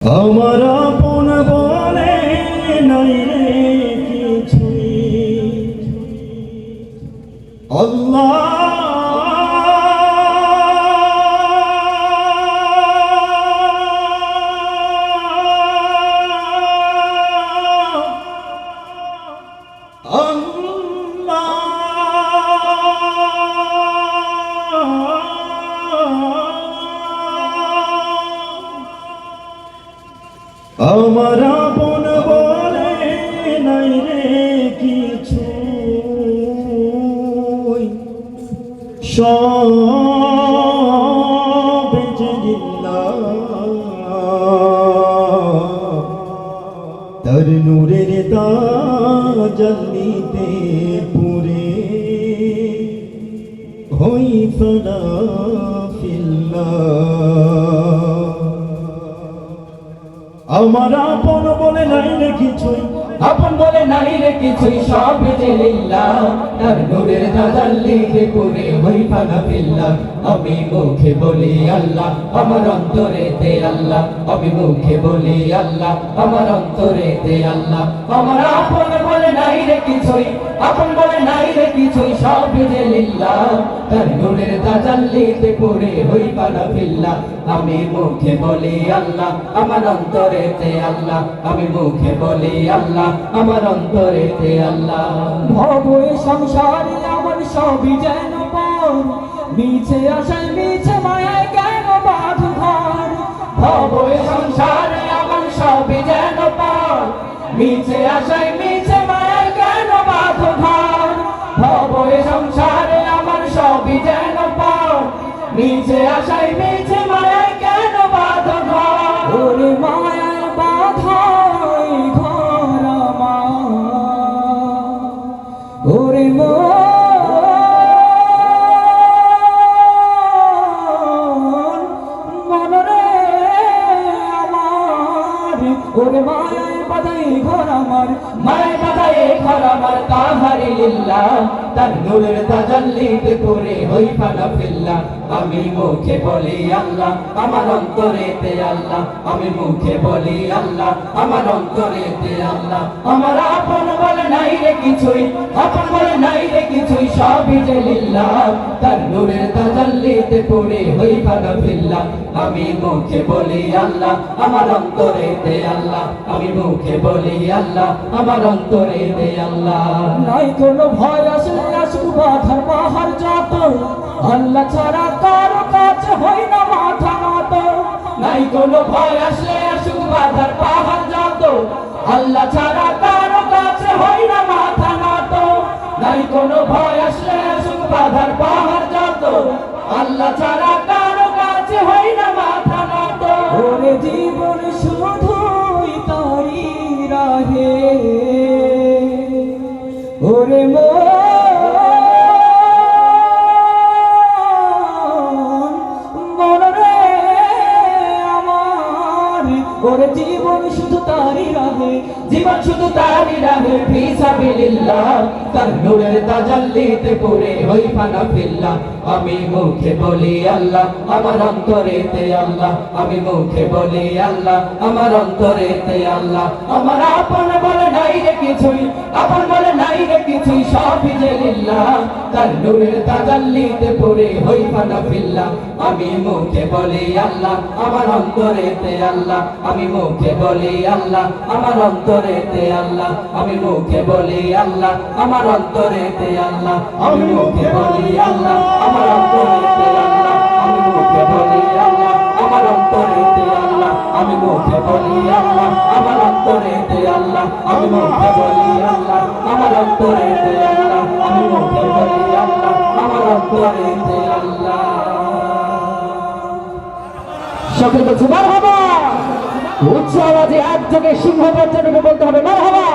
আমার আপন বলে নাই রে কিছুই, আল্লাহ আমার আপন বলে নাই রে কিছু, সব তার নূরের তাজাল্লিতে পুরে হই ফানা ফিল্লাহ। আমার আপন বলে নাই রে কিছুই, আপন বলে নাই রে কিছুই, সব যে লিল্লাহ। তার নূরের তাজাল্লিতে পুরে হই ফানা ফিল্লাহ। আমি মুখে বলি আল্লাহ, আমার অন্তরেতে আল্লাহ। আমি মুখে বলি আল্লাহ, আমার অন্তরেতে আল্লাহ। আমার আপন বলে নাই রে কিছুই, আপন বলে নাই রে কিছুই, সব যে লিল্লাহ। তার নূরের তাজাল্লিতে পুরে হই ফানা ফিল্লাহ। আমি মুখে বলি আল্লাহ, আমার অন্তরেতে আল্লাহ। আমি মুখে বলি আল্লাহ, আমার অন্তরেতে আল্লাহ। ভব সংসারে আমার সবই যেন পর, মিছে আশায় মিছে মায়ায় কেন বাঁধ ঘর। ভব সংসারে আমার সবই যেন পর, মিছে আশায় মিছে মায়ায় কেন বাঁধ ঘর। ভব সংসারে আমার সবই যেন পর, মিছে আশায় মিছে মায়ায় কেন বাঁধ ঘর। ওরে মায়ায় বাঁধাই ঘর আমার, ওরে মন রে আমার, ওরে মায়ায় বাঁধাই ঘর আমার, মায়ায় বাঁধাই ঘর আমার। তাহারি লিল্লাহ, তার নূরের তাজাল্লিতে পুরে হই ফানা ফিল্লাহ। আমি মুখে বলি আল্লাহ, আমার অন্তরেতে আল্লাহ। আমি মুখে বলি আল্লাহ, আমার অন্তরেতে আল্লাহ। আমার আপন বলে নাই রে কিছুই, আপন বলে নাই রে কিছুই, সবই যে লিল্লাহ। তার নূরের তাজাল্লিতে পুরে হই ফানা ফিল্লাহ। আমি মুখে বলি আল্লাহ, আমার অন্তরেতে আল্লাহ। আমি মুখে বলি আল্লাহ, আমার অন্তরেতে আল্লাহ। নাই কোনো ভয় আসলে আসুক বাধার পাহাড় যত, আল্লাহ ছাড়া কারো কাছে হই না মাথা নত। নাই কোনো ভয় আসলে আসুক বাধার পাহাড় যত, আল্লাহ ছাড়া কারো কাছে হই না মাথা নত। নাই কোনো ভয় আসলে আসুক বাধার পাহাড় যত, আল্লাহ ছাড়া কারো কাছে হই না মাথা নত। ওরে জীবন শুধুই তারি রাহে, ওরে ওরে জীবন শুধু তারি রাহে, জীবন শুধু তারি রাহে। ফি সাবিলিল্লাহ, তার নূরের তাজাল্লিতে পুরে হই ফানা ফিল্লাহ। আমি মুখে বলি আল্লাহ, আমার অন্তরেতে আল্লাহ। আমি মুখে বলি আল্লাহ, আমার অন্তরেতে আল্লাহ। আমার আপন বলে নাই রে কিছুই, আপন বলে নাই রে কিছুই, সবই যে লিল্লাহ। তার নূরের তাজাল্লিতে পুরে হই ফানা ফিল্লাহ। আমি মুখে বলি আল্লাহ, আমার অন্তরেতে আল্লাহ। আমি মুখে বলি আল্লাহ, আমার অন্তরেতে আল্লাহ। আমি মুখে বলি আল্লাহ, আমার অন্তরেতে আল্লাহ। আমি মুখে বলি আল্লাহ, আমার অন্তরেতে আল্লাহ। আমি মুখে বলি আল্লাহ, আমার অন্তরেতে আল্লাহ। আমি মুখে বলি আল্লাহ, আমার অন্তরেতে আল্লাহ। আমি মুখে বলি আল্লাহ, আমার অন্তরেতে আল্লাহ। আমি মুখে বলি আল্লাহ, আমার অন্তরেতে আল্লাহ। সকল বলছে মারহাবা, উচ্চ আওয়াজে এক যোগে সিংহ পর্যটকে বলতে হবে মারহাবা।